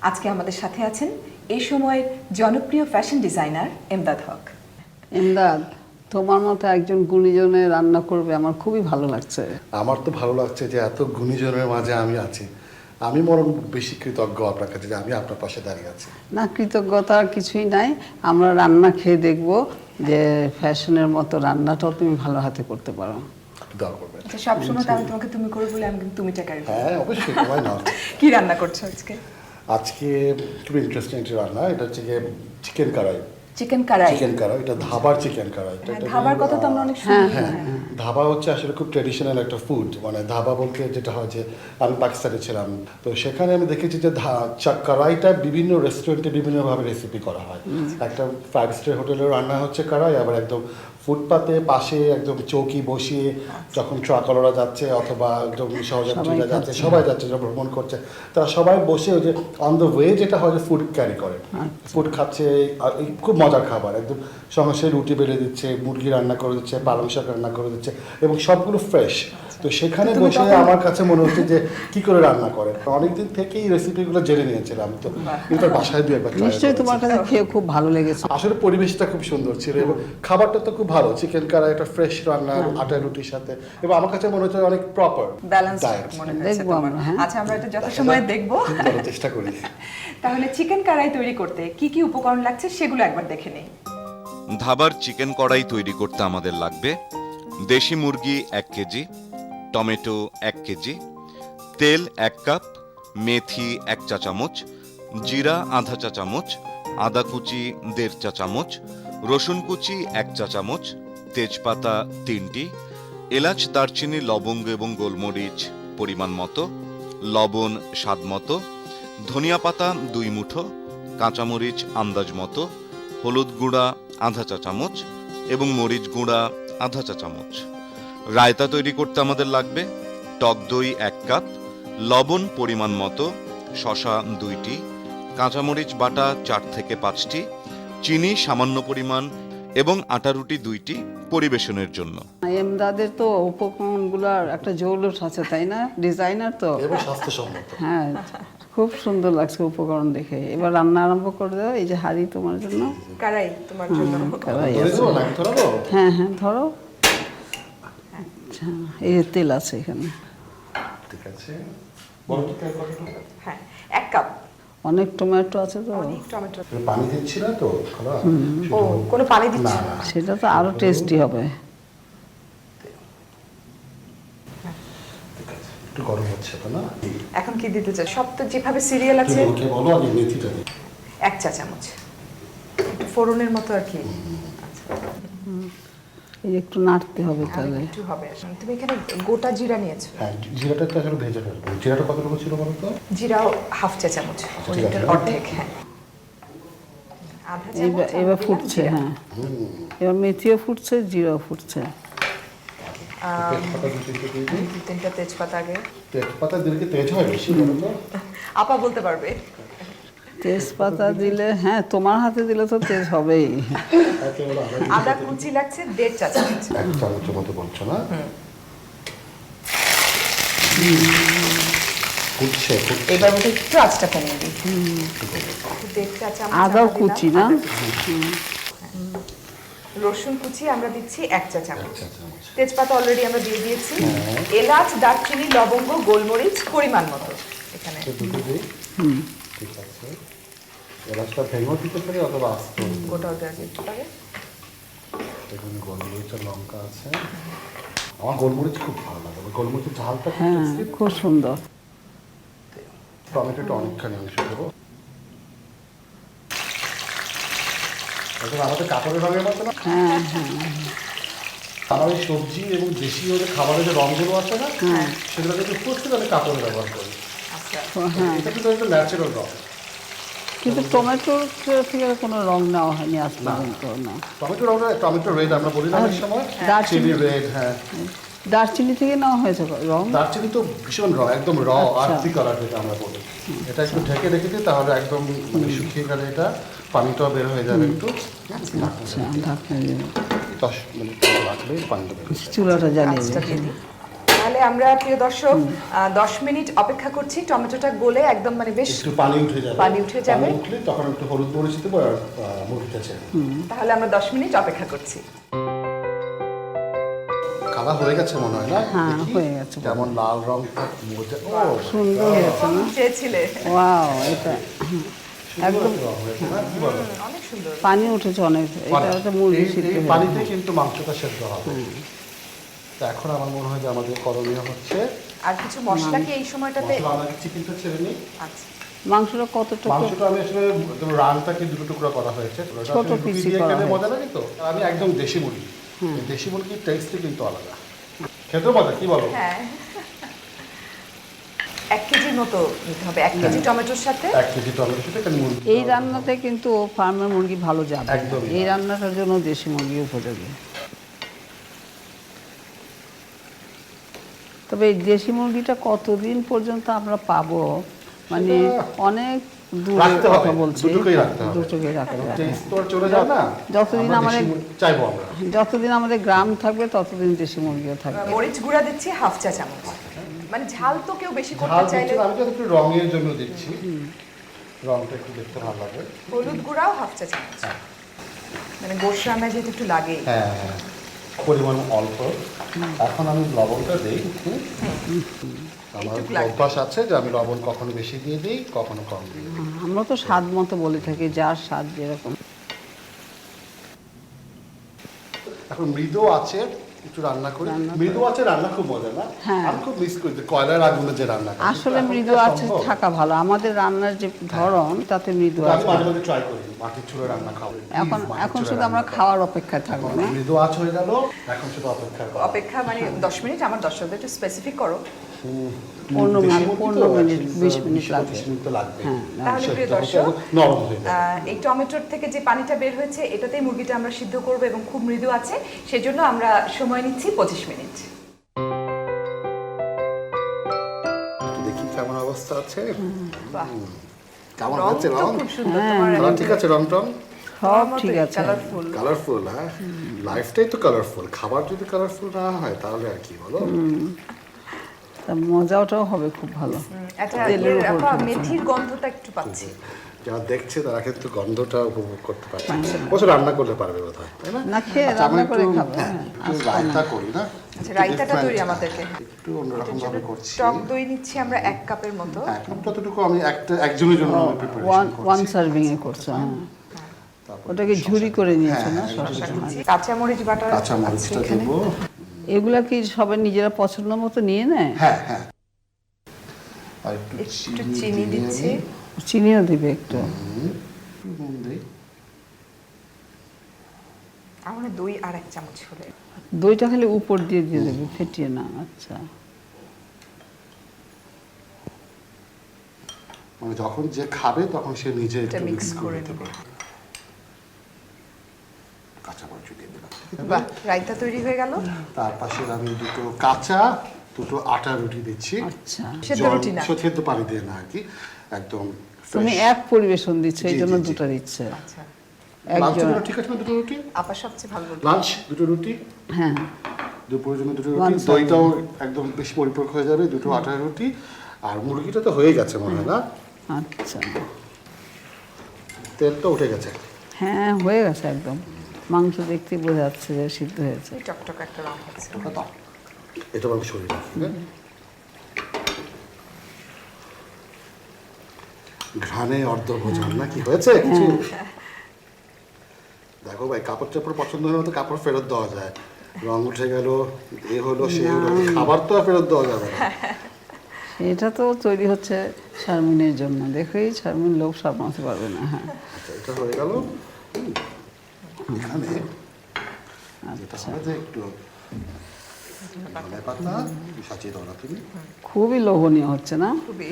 আজকে আমাদের সাথে আছেন এই সময়ের জনপ্রিয় ফ্যাশন ডিজাইনার এমদাদ হক। এমদাদ, তোমার মতো একজন গুণীজনে রান্না করবে আমার খুবই ভালো লাগছে। আমার তো ভালো লাগছে যে এত গুণীজনের মাঝে আমি আছি। আমি বরং বেশি কৃতজ্ঞ আপনার কাছে যে আমি আপনার পাশে দাঁড়িয়ে আছি। না, কৃতজ্ঞতার কিছুই নাই। আমরা রান্না খেয়ে দেখব যে ফ্যাশনের মতো রান্নাটাও তুমি ভালো হাতে করতে পারো। দোয়া করবেন। আচ্ছা, সবসময় তো আমি তোমাকে তুমি করে বলে আমি কিন্তু তুমিটা করি। হ্যাঁ অবশ্যই, সবাই না। কি রান্না করছো আজকে? আজকে খুব ইন্টারেস্টিং একটা রান্না, এটা হচ্ছে চিকেন কারাই। চিকেন কারাই? চিকেন কারাই, এটা ধাবার চিকেন কারাই। ধাবার কথা তো আমরা অনেক শুনি। হ্যাঁ, ধাবা হচ্ছে আসলে খুব ট্রেডিশনাল একটা ফুড। মানে ধাবা বলতে যেটা হয় যে আমি পাকিস্তানে ছিলাম, তো সেখানে আমি দেখেছি যে কারাইটা বিভিন্ন রেস্টুরেন্টে বিভিন্নভাবে রেসিপি করা হয়। একটা 5 স্টার হোটেলের রান্না হচ্ছে কারাই, আবার একদম ফুটপাতে পাশে একদম চৌকি বসিয়ে যখন ট্রাকলরা যাচ্ছে অথবা একদম সহযাত্রীরা যাচ্ছে, সবাই যাচ্ছে যারা ভ্রমণ করছে, তারা সবাই বসে ওই যে অন দ্য ওয়ে যেটা হয় যে ফুড ক্যারি করে, ফুড খাচ্ছে। আর খুব মজার খাবার, একদম সঙ্গে রুটি বেলে দিচ্ছে, মুরগি রান্না করে দিচ্ছে, পালং শাক রান্না করে দিচ্ছে, এবং সবগুলো ফ্রেশ। তো সেখানে বসে আমার কাছে মনে হচ্ছে যে কি করে রান্না করে। অনেকদিন থেকেই রেসিপিগুলো জেনে নিয়েছিলাম, তো এবার বাসায় দিয়ে একবার নিশ্চয়ই তোমার কাছে খেয়ে খুব ভালো লেগেছে। আসলে পরিবেশটা খুব সুন্দর ছিল এবং খাবারটা তো খুব ভালো। চিকেন কারাই একটা ফ্রেশ রান্না আটা রুটির সাথে, এবং আমার কাছে মনে হচ্ছে অনেক প্রপার ব্যালেন্স ডায়েট। মনে হচ্ছে দেখবো তোমার। আমরা, হ্যাঁ। আচ্ছা, আমরা এটা যথাসময়ে দেখবো। চেষ্টা করি। তাহলে চিকেন কারাই তৈরি করতে কি কি উপকরণ লাগছে সেগুলো একবার দেখে নেই। ধাবার চিকেন কড়াই তৈরি করতে আমাদের লাগবে দেশি মুরগি 1 কেজি, টমেটো 1 কেজি, তেল 1 কাপ, মেথি 1 চা চামচ, জিরা আধা চা চামচ, আদা কুচি 1.5 চা চামচ, রসুন কুচি 1 চা চামচ, তেজপাতা 3টি, এলাচ, দারচিনি, লবঙ্গ এবং গোলমরিচ পরিমাণ মতো, লবণ স্বাদ মতো, ধনিয়া পাতা 2 মুঠো, কাঁচামরিচ আন্দাজ মতো, হলুদ গুঁড়া আধা চা চামচ এবং মরিচ গুঁড়া আধা চা চামচ। রায়তা তৈরি করতে আমাদের লাগবে টক দই 1 কাপ, লবণ পরিমাণ মতো, শসা 2টি, কাঁচামরিচ বাটা 4 থেকে 5টি, চিনি সামান্য পরিমাণ এবং আটা রুটি 2টি পরিবেশনের জন্য। এমদাদের তো উপকরণগুলোর একটা জৌলুস আছে, তাই না? ডিজাইনার তো, এবং স্বাস্থ্যসম্মত। হ্যাঁ, খুব সুন্দর লাগছে উপকরণ দেখে। এবার রান্না আরম্ভ করে দাও। এই যে হাঁড়ি তোমার জন্য, কারাই তোমার জন্য। কড়াই আছে। হ্যাঁ হ্যাঁ, ধরো। আচ্ছা, এই যে তেল আছে এখানে। ঠিক আছে। হ্যাঁ, 1 কাপ। অনেক টমেটো আছে তো, অনেক টমেটো। পানি দিচ্ছি না তো? ও, কোনো পানি দিচ্ছি না। সেটা তো আরো টেস্টি হবে। একটু গরম হচ্ছে তো না? এখন কি দিতে চাই? সব তো যেভাবে সিরিয়াল আছে। ওকে বলো আগে মেথিটা দিই। 1 চা চামচ, একটু ফোড়নের মতো আর কি। এই একটু নাড়তে হবে তাহলে। একটু হবে। তুমি এখানে গোটা জিরা নিয়েছো? হ্যাঁ, জিরাটা তো আসলে ভেজে ফেলবো। জিরাটা কতটুকু ছিল বলো তো? জিরাও 1/2 চা চামচ, ওইটার অর্ধেক। হ্যাঁ, আধা চামচ। এবার ফুটছে, হ্যাঁ। এবার মেথিও ফুটছে, জিরাও ফুটছে। তেজপাতা 2-3টা তেজপাতা আগে। তেজপাতা দিলে কি তেজ হয় বেশি বলো তো? আপা বলতে পারবে। তেজপাতা দিলে, হ্যাঁ, তোমার হাতে দিলে তো তেজ হবেই। আদা কুচি লাগছে 1.5 চা চামচ। 1 চামচের মতো বলছো না? ফুটছে। এবার মধ্যে একটু আঁচটা কমিয়ে দিই। 1.5 চা চামচ আদাও কুচি না? রসুন কুচি আমরা দিচ্ছি 1 চা চামচ। তেজপাতা অলরেডি আমরা দিয়ে দিয়েছি। এলাচ, দারচিনি, লবঙ্গ, গোলমরিচ পরিমাণ মতো এখানে। দুটো দিই। ঠিক আছে। এলাচটা ভেঙেও দিতে পারি অথবা আস্ত। গোটাও দেওয়া যেতে পারে। এখানে গোলমরিচ আর লঙ্কা আছে। আমার গোলমরিচ খুব ভালো লাগে, গোলমরিচের ঝালটা হ্যাঁ, খুব সুন্দর। টমেটোটা অনেকখানি অংশ দেবো। এখন আমাদের কাপড়ের রঙের মতো না? হ্যাঁ হ্যাঁ, আমার এই সবজি এবং দেশি যে খাবারের যে রঙগুলো আছে না, সেগুলো যদি ফুটছে তাহলে কাপড়ে ব্যবহার করি। হ্যাঁ। এটা কিন্তু একটা ন্যাচারাল রং। কিন্তু টমেটোর থেকে কোনো রং নেওয়া হয়নি আজ পর্যন্ত না। টমেটো রেড আমরা বলি না অনেক সময়, চিলি রেড। হ্যাঁ, দারচিনি থেকে নেওয়া হয়েছে রং। দারচিনি তো ভীষণ র, একদম র আর্থিক কালার যেটা আমরা বলি। এটা একটু ঢেকে রেখেছি, তাহলে একদম মানে শুকিয়ে গেলে এটা পানিটাও বের হয়ে যাবে একটু। আচ্ছা, ঢাকনা দিয়ে 10 মিনিট রাখলে পানিটা বের হয়ে যাবে। চুলাটা জ্বালিয়ে আঁচটা দিই। দিয়ে দিই। তাহলে তাহলে আমরা প্রিয় দর্শক 10 মিনিট অপেক্ষা করছি টমেটোটা গলে একদম মানে বেশ একটু পানি উঠে যাবে, পানি উঠে যাবে, তখন একটু হলুদ মরিচ দেবো আর মুরগিটা ছেড়ে। তাহলে আমরা 10 মিনিট অপেক্ষা করছি। কালার হয়ে গেছে মনে হয় না? হ্যাঁ হয়ে গেছে, যেমন লাল রং সুন্দর হয়েছে না? চেয়েছিলে ওয়াও, এটা একদম অনেক সুন্দর। পানি উঠেছে অনেক, এটা একটা মুরগি সিদ্ধ হয়ে পানিতে কিন্তু মাংসটা সেদ্ধ হবে। তো এখন আমার মনে হয় যে আমাদের করণীয় হচ্ছে আর কিছু মশলা কি এই সময়টাতে? চিকেনটা ছেড়ে নিই। আচ্ছা, মাংসটা কতটুকু? মাংসটা আমি আসলে রানটাকে দুটো টুকরা করা হয়েছে, ছোট পিসি করা হয়েছে। মজা লাগে তো। আমি একদম দেশি মুরগি, দেশি মুরগির টেস্টই কিন্তু আলাদা, খেতেও মজা। কি বলো? হ্যাঁ 1 কেজির মতো নিতে হবে, 1 কেজি টমেটোর সাথে 1 কেজি টমেটোর সাথে এখানে মুরগি। এই রান্নাতে কিন্তু ফার্মের মুরগি ভালো যাবে, একদম। এই রান্নাটার জন্য দেশি মুরগি উপযোগী। তবে এই দেশি মুরগিটা কতদিন পর্যন্ত আমরা পাবো, মানে অনেক দূরে রাখতে হবে, কথা বলছি, দুটোকেই রাখতে হবে। দুটোকেই রাখতে হবে। টেস্ট তো আর চলে যায় না, যতদিন আমরা আমাদের দেশি মুরগি চাইবো আমরা। যতদিন আমাদের গ্রাম থাকবে ততদিন দেশি মুরগিও থাকবে। মরিচ গুঁড়া দিচ্ছি 1/2 চা চামচ, মানে ঝাল তো কেউ বেশি ঝাল করতে চাইলে। দিচ্ছি না, আমি তো একটু রঙের জন্য দিচ্ছি, রংটা একটু দেখতে ভালো লাগে। হলুদ গুঁড়াও 1/2 চা চামচ, মানে গোশ রান্নায় যেহেতু একটু লাগে। হ্যাঁ হ্যাঁ, পরিমাণ অল্প। এখন আমি লবণটা দিই। আমার অভ্যাস আছে যে আমি লবণ কখনো বেশি দিয়ে দিই, কখনো কম দিই। আমরা তো স্বাদ মতো বলে থাকি, যার স্বাদ যেরকম। এখন মৃদু আছে একটু রান্না করি, মৃদু আছে রান্না খুব মজা না? হ্যাঁ। আমি খুব মিস করি যে কয়লার আগুনে যে রান্না করি। আসলে মৃদু আছে থাকা ভালো, আমাদের রান্নার যে ধরন তাতে মৃদু আমি আছে। মাঝে মাঝে ট্রাই করি মাটির চুলে রান্না খাবো। এখন শুধু আমরা খাওয়ার অপেক্ষায় থাকবো না? মৃদু আঁচ হয়ে গেল, এখন শুধু অপেক্ষা করা। অপেক্ষা মানে 10 মিনিট। আমার দর্শকদের একটু স্পেসিফিক করো। 15 মিনিট 20 মিনিট লাগবে। 20 মিনিট তো লাগবে। হ্যাঁ, তাহলে প্রিয় দর্শক, নরম হয়ে যাবে। এই টমেটোর থেকে যে পানিটা বের হয়েছে এটাতেই মুরগিটা আমরা সিদ্ধ করব এবং খুব মৃদু আছে, সেজন্য আমরা সময় নিচ্ছি 25 মিনিট। দেখি কেমন অবস্থা আছে। বাহ, কেমন রং হচ্ছে? তো রং খুব সুন্দর তোমার। কালার ঠিক আছে? রং টং সব ঠিক আছে। কালারফুল। কালারফুল। হ্যাঁ, লাইফটাই তো কালারফুল, খাবার যদি কালারফুল না হয় তাহলে আর কি বলো। তা মজাটাও হবে খুব ভালো। আচ্ছা, তেলের উপর আপা মেথির গন্ধটা একটু পাচ্ছি। যারা দেখছে তারা কিন্তু গন্ধটা উপভোগ করতে পারছে, বসে রান্না করতে পারবে বোধ হয়, তাই না? না খেয়ে আচ্ছা, আমরা রান্না করে একটু- খাবো। হ্যাঁ, হ্যাঁ, একটু রায়তা করি না? আচ্ছা, রায়তাটা তৈরি আমাদেরকে। একটু অন্যরকম ভাবে করছি। টক দই নিচ্ছি আমরা 1 কাপের মতো। হ্যাঁ, যতটুকু আমি একজনের জন্য আমি প্রিপারেশন ওয়ান করছি। সার্ভিং এ করছো, হ্যাঁ। ওটাকে ঝুরি করে নিয়েছো না? শসা নিচ্ছি, কাঁচামরিচ বাটা। কাঁচা মরিচটা দেবো। এগুলা কি সবাই নিজেরা পছন্দ মতো নিয়ে নেয়? হ্যাঁ হ্যাঁ, আর একটু একটু চিনি দিয়ে দিচ্ছি। আমি চিনিও দিবে একটু। নুন দিই। আমার দই আর 1 চামচ হলে। দইটা খালি উপর দিয়ে দিয়ে দেবে, ফেটিয়ে না। আচ্ছা, মানে যখন যে খাবে তখন সে নিজে এটা একটু mix mix করে নিতে নেবে। পারে। কাঁচা মরিচ দিয়ে দিলাম। বাহ, রায়তা তৈরি হয়ে গেল। তার পাশে আমি দুটো আটা রুটি দিচ্ছি। আচ্ছা। সেদ্ধ রুটি না। সেদ্ধ পানি দিয়ে না আর কি, একদম তুমি fresh। এক পরিবেশন দিচ্ছ, এই জি, জন্য জি, জি। দুটো দিচ্ছে। আচ্ছা, লাঞ্চের একজন, জন্য ঠিক আছে না দুটো রুটি? আপা সবচেয়ে ভালো বলতে। লাঞ্চ দুটো রুটি, হ্যাঁ। দুপুরের জন্য দুটো One রুটি, serving। দইটাও একদম বেশি পরিপক্ক হয়ে যাবে, দুটো আটার রুটি। আর মুরগিটা তো হয়ে গেছে মনে হয় না? আচ্ছা, তেল তো উঠে গেছে। হ্যাঁ হয়ে গেছে একদম। মাংস দেখতে বোঝা যাচ্ছে যে সিদ্ধ হয়েছে। এই টকটক একটা রং হচ্ছে। এটা আমি সরিয়ে রাখি। ঘ্রাণে অর্ধ ভোজন না কি হয়েছে কিছু? দেখো ভাই, কাপড় চাপড় পছন্দ হলে তো কাপড় ফেরত দেওয়া যায়, রং উঠে গেল, এ হলো সে হলো, খাবার তো আর ফেরত দেওয়া যাবে না। এটা তো তৈরি হচ্ছে শারমিনের জন্য, দেখেই শারমিন লোভ সামলাতে পারবে না। হ্যাঁ, আচ্ছা, এটা হয়ে গেল। এখানে যেটা হবে যে একটু ধনে পাতা সাজিয়ে দাও না তুমি? খুবই লোভনীয় হচ্ছে না? খুবই।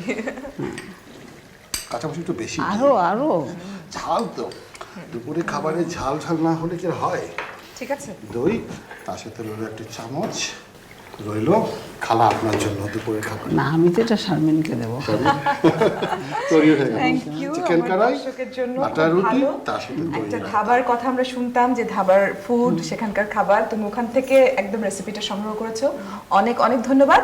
কাঁচামরিচ একটু বেশি, আরো আরো ঝাল তো দুপুরে খাবারে ঝাল ঝাল না হলে কি আর হয়? ঠিক আছে। দই, তার সাথে রইল একটা চামচ, রইল খালা আপনার জন্য দুপুরে খাবার। না, আমি তো এটা শারমিনকে দেবো। তৈরি হয়ে গেল থ্যাংক ইউ চিকেন আমার কড়াই, দর্শকের জন্য। আটা খুব রুটি, ভালো তার সাথে দই একটা রায়তা। ধাবার কথা আমরা শুনতাম যে ধাবার ফুড, সেখানকার খাবার, তুমি ওখান থেকে একদম রেসিপিটা সংগ্রহ করেছো। অনেক অনেক ধন্যবাদ।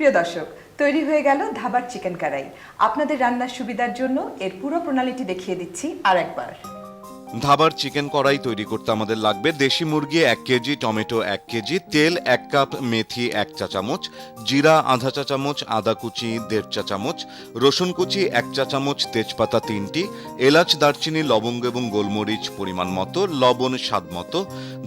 প্রিয় দর্শক, তৈরি হয়ে গেল ধাবার চিকেন কড়াই। আপনাদের রান্নার সুবিধার জন্য এর পুরো প্রণালীটি দেখিয়ে দিচ্ছি আরেকবার। ধাবার চিকেন কড়াই তৈরি করতে আমাদের লাগবে দেশি মুরগি 1 কেজি, টমেটো 1 কেজি, তেল 1 কাপ, মেথি 1 চা চামচ, জিরা আধা চা চামচ, আদা কুচি 1.5 চা চামচ, রসুন কুচি 1 চা চামচ, তেজপাতা 3টি, এলাচ, দারচিনি, লবঙ্গ এবং গোলমরিচ পরিমাণ মতো, লবণ স্বাদ মতো,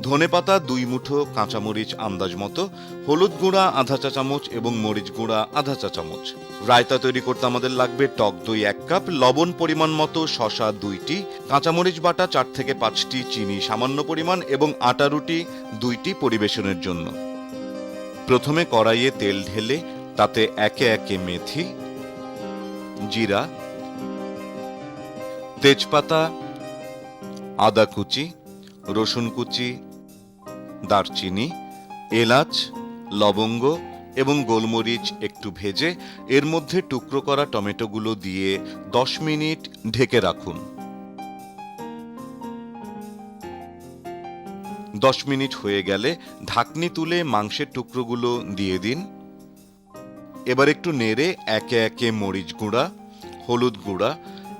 ধনেপাতা 2 মুঠো, কাঁচামরিচ আন্দাজ মতো, হলুদ গুঁড়া আধা চা চামচ এবং মরিচ গুঁড়া আধা চা চামচ। রায়তা তৈরি করতে আমাদের লাগবে টক দই 1 কাপ, লবণ পরিমাণ মতো, শসা 2টি, কাঁচামরিচ বাটা 4 থেকে 5টি, চিনি সামান্য পরিমাণ এবং আটা রুটি 2টি পরিবেশনের জন্য। প্রথমে কড়াইয়ে তেল ঢেলে তাতে একে একে মেথি, জিরা, তেজপাতা, আদা কুচি, রসুন কুচি, দারচিনি, এলাচ, লবঙ্গ এবং গোলমরিচ একটু ভেজে এর মধ্যে টুকরো করা টমেটোগুলো দিয়ে 10 মিনিট ঢেকে রাখুন। 10 মিনিট হয়ে গেলে ঢাকনি তুলে মাংসের টুকরোগুলো দিয়ে দিন। এবার একটু নেড়ে একে একে মরিচ গুঁড়া, হলুদ গুঁড়া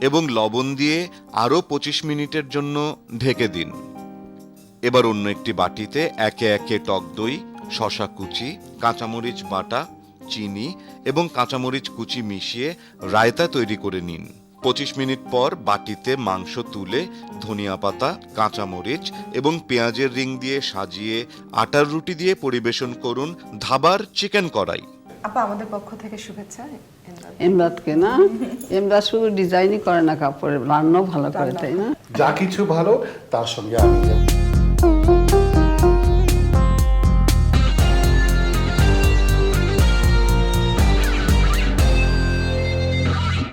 এবং লবণ দিয়ে আরও 25 মিনিটের জন্য ঢেকে দিন। এবার অন্য একটি বাটিতে একে একে টক দই, শসা কুচি, কাঁচামরিচ বাটা, চিনি এবং কাঁচামরিচ কুচি মিশিয়ে রায়তা তৈরি করে নিন। 25 মিনিট পর বাটিতে মাংস তুলে ধনিয়া পাতা, কাঁচামরিচ এবং পেঁয়াজের রিং দিয়ে সাজিয়ে আটার রুটি দিয়ে পরিবেশন করুন ধাবার চিকেন কড়াই। আপা, আমাদের পক্ষ থেকে শুভেচ্ছা। এমরাতকে না, এমরাত শুধু ডিজাইনই করে না কাপড়ে, রান্নাও ভালো করে, তাই না? যা কিছু ভালো তার সঙ্গে আমি